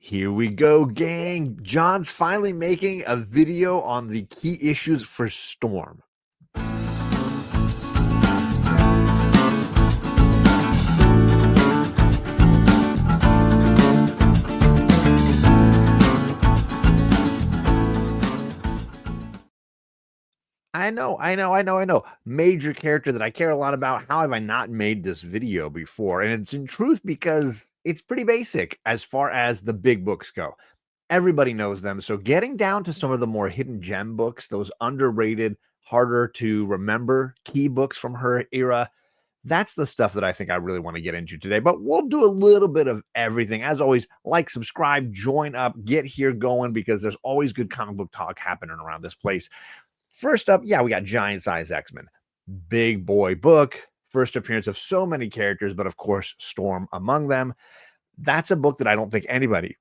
Here we go, gang. John's finally making a video on the key issues for Storm. I know. Major character that I care a lot about. How have I not made this video before? And it's in truth because it's pretty basic as far as the big books go. Everybody knows them. So getting down to some of the more hidden gem books, those underrated, harder to remember key books from her era, that's the stuff that I think I really want to get into today. But we'll do a little bit of everything. As always, like, subscribe, join up, get here going because there's always good comic book talk happening around this place. First up, yeah, we got Giant Size X-Men. Big boy book, first appearance of so many characters, but of course, Storm among them. That's a book that I don't think anybody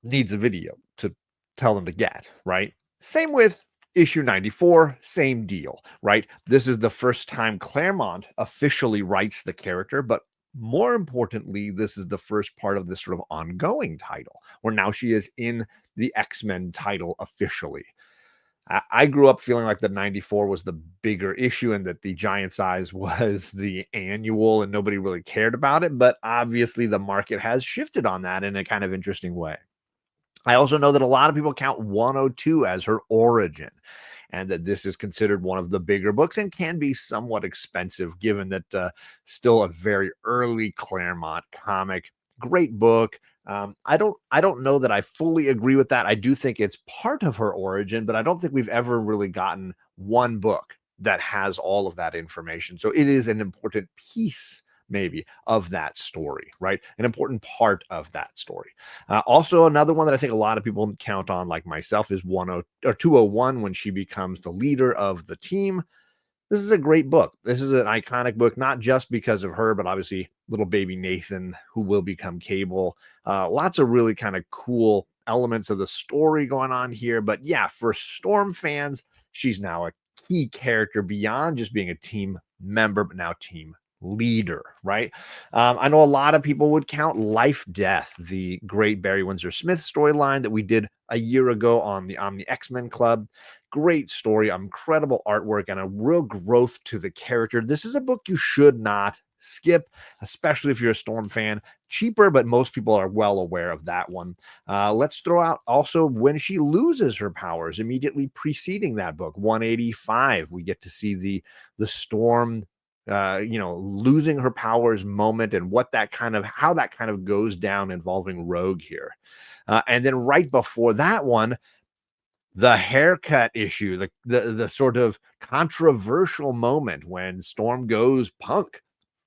needs a video to tell them to get, right? Same with issue 94, same deal, right? This is the first time Claremont officially writes the character, but more importantly, this is the first part of this sort of ongoing title, where now she is in the X-Men title officially. I grew up feeling like the 94 was the bigger issue and that the Giant Size was the annual and nobody really cared about it. But obviously, the market has shifted on that in a kind of interesting way. I also know that a lot of people count 102 as her origin and that this is considered one of the bigger books and can be somewhat expensive given that still a very early Claremont comic. Great book. I don't know that I fully agree with that. I do think it's part of her origin, but I don't think we've ever really gotten one book that has all of that information. So it is an important piece maybe of that story, right? An important part of that story. Also, another one that I think a lot of people count on, like myself, is 201 when she becomes the leader of the team. This is a great book. This is an iconic book, not just because of her, but obviously little baby Nathan, who will become Cable. Lots of really kind of cool elements of the story going on here. But yeah, for Storm fans, she's now a key character beyond just being a team member, but now team leader, right? I know a lot of people would count Life Death, the great Barry Windsor Smith storyline that we did a year ago on the Omni X-Men Club. Great story, incredible artwork, and a real growth to the character. This is a book you should not skip, especially if you're a Storm fan. Cheaper, but most people are well aware of that one. Let's throw out also when she loses her powers immediately preceding that book, 185. We get to see the Storm losing her powers moment and how that kind of goes down involving Rogue here. And then right before that one, the haircut issue, the sort of controversial moment when Storm goes punk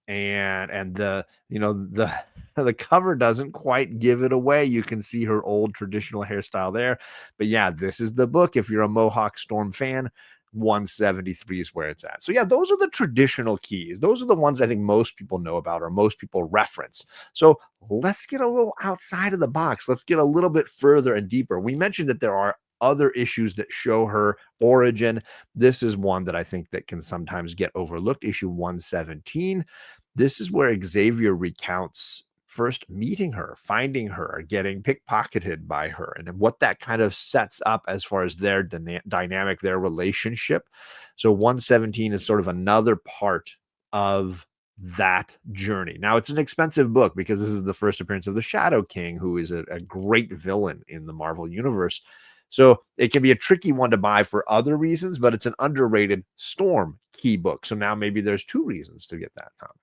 and the the cover doesn't quite give it away. You can see her old traditional hairstyle there. But yeah, this is the book. If you're a Mohawk Storm fan, 173 is where it's at. So yeah, those are the traditional keys. Those are the ones I think most people know about or most people reference. So let's get a little outside of the box. Let's get a little bit further and deeper. We mentioned that there are other issues that show her origin. This is one that I think that can sometimes get overlooked. Issue 117. This is where Xavier recounts first meeting her, finding her, getting pickpocketed by her, and what that kind of sets up as far as their dynamic, their relationship. So 117 is sort of another part of that journey. Now, it's an expensive book because this is the first appearance of the Shadow King, who is a great villain in the Marvel Universe. So it can be a tricky one to buy for other reasons, but it's an underrated Storm key book. So now maybe there's two reasons to get that comic.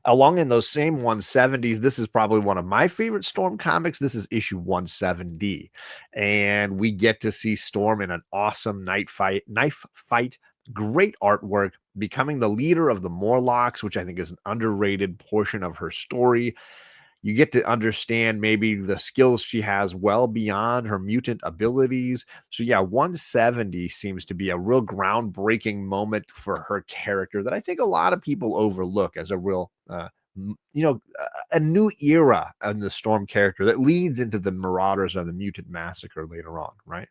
Along in those same 170s, this is probably one of my favorite Storm comics. This is issue 170. And we get to see Storm in an awesome knife fight, great artwork, becoming the leader of the Morlocks, which I think is an underrated portion of her story. You get to understand maybe the skills she has well beyond her mutant abilities. So yeah, 170 seems to be a real groundbreaking moment for her character that I think a lot of people overlook as a real, a new era in the Storm character that leads into the Marauders or the Mutant Massacre later on, right?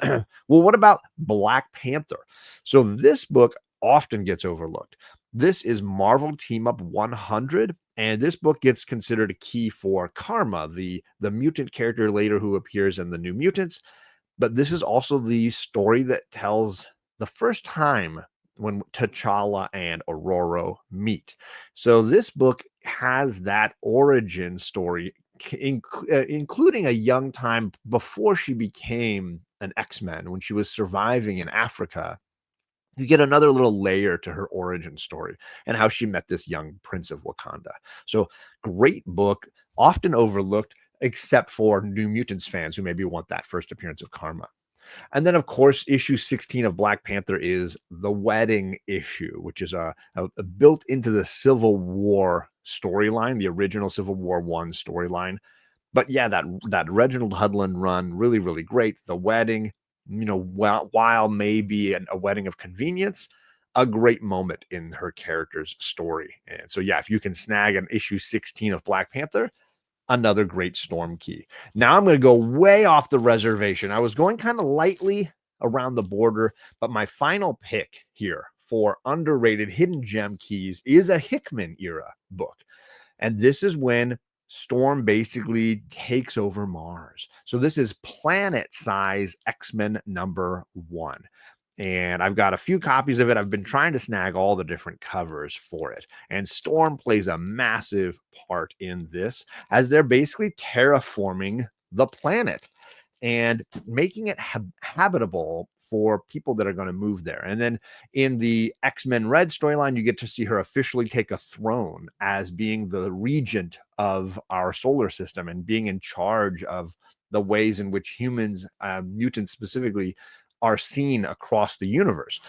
Well, what about Black Panther? So this book often gets overlooked. This is Marvel Team Up 100, and this book gets considered a key for Karma, the mutant character later who appears in the New Mutants. But this is also the story that tells the first time when T'Challa and Aurora meet. So this book has that origin story, including a young time before she became an X-Men, when she was surviving in Africa. You get another little layer to her origin story and how she met this young prince of Wakanda. So great book, often overlooked, except for New Mutants fans who maybe want that first appearance of Karma. And then, of course, issue 16 of Black Panther is the wedding issue, which is a built into the Civil War storyline, the original Civil War One storyline. But yeah, that Reginald Hudlin run, really, really great. The wedding, while maybe a wedding of convenience, a great moment in her character's story. And so, yeah, if you can snag an issue 16 of Black Panther, another great Storm key. Now I'm going to go way off the reservation. I was going kind of lightly around the border, but my final pick here for underrated hidden gem keys is a Hickman era book. And this is when Storm basically takes over Mars. So this is Planet Size X-Men #1. And I've got a few copies of it. I've been trying to snag all the different covers for it. And Storm plays a massive part in this as they're basically terraforming the planet and making it habitable for people that are going to move there. And then in the X-Men Red storyline, you get to see her officially take a throne as being the regent of our solar system and being in charge of the ways in which humans, mutants specifically, are seen across the universe.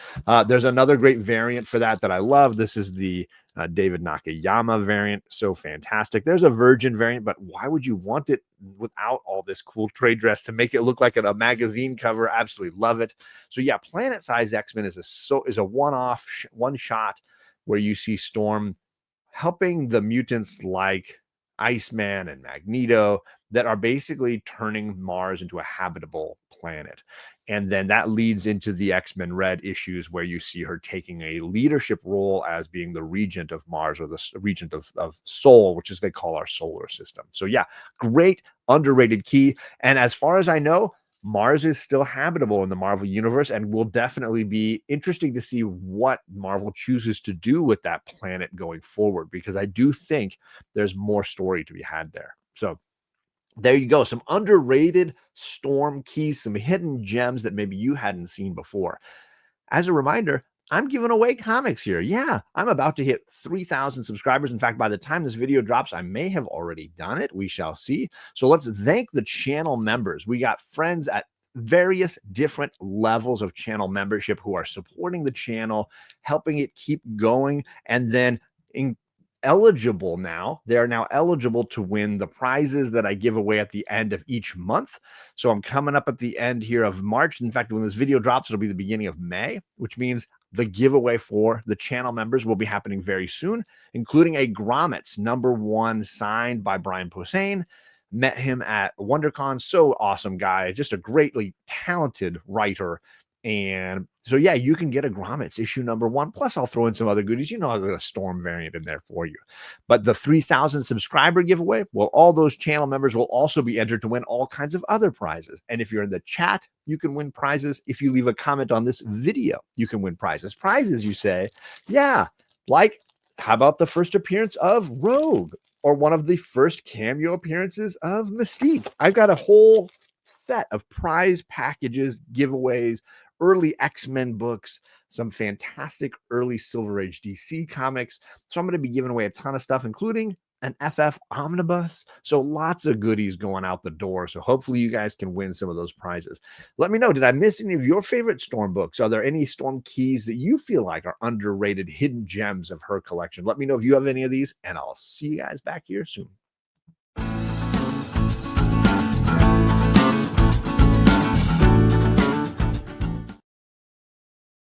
There's another great variant for that I love. This is the David Nakayama variant. So fantastic. There's a Virgin variant, but why would you want it without all this cool trade dress to make it look like a magazine cover? Absolutely love it. So yeah, Planet Size X-Men is a one-off, one shot where you see Storm helping the mutants like Iceman and Magneto that are basically turning Mars into a habitable planet. And then that leads into the X-Men Red issues where you see her taking a leadership role as being the regent of Mars, or the regent of Sol, which is they call our solar system. So yeah, great underrated key. And as far as I know, Mars is still habitable in the Marvel universe and will definitely be interesting to see what Marvel chooses to do with that planet going forward, because I do think there's more story to be had there. So there you go. Some underrated Storm keys, some hidden gems that maybe you hadn't seen before. As a reminder, I'm giving away comics here. Yeah, I'm about to hit 3,000 subscribers. In fact, by the time this video drops, I may have already done it. We shall see. So let's thank the channel members. We got friends at various different levels of channel membership who are supporting the channel, helping it keep going, and then in eligible now. They're now eligible to win the prizes that I give away at the end of each month. So I'm coming up at the end here of March. In fact, when this video drops, it'll be the beginning of May, which means the giveaway for the channel members will be happening very soon, including a Grommets #1 signed by Brian Posehn. Met him at WonderCon. So awesome guy, just a greatly talented writer. And so, yeah, you can get a Grommets issue #1. Plus, I'll throw in some other goodies. I'll get a Storm variant in there for you. But the 3,000 subscriber giveaway, well, all those channel members will also be entered to win all kinds of other prizes. And if you're in the chat, you can win prizes. If you leave a comment on this video, you can win prizes. Prizes, you say? Yeah, like how about the first appearance of Rogue, or one of the first cameo appearances of Mystique? I've got a whole set of prize packages, giveaways, early X-Men books, some fantastic early Silver Age DC comics. So I'm going to be giving away a ton of stuff, including an FF omnibus. So lots of goodies going out the door. So hopefully you guys can win some of those prizes. Let me know, did I miss any of your favorite Storm books? Are there any Storm keys that you feel like are underrated hidden gems of her collection? Let me know if you have any of these, and I'll see you guys back here soon.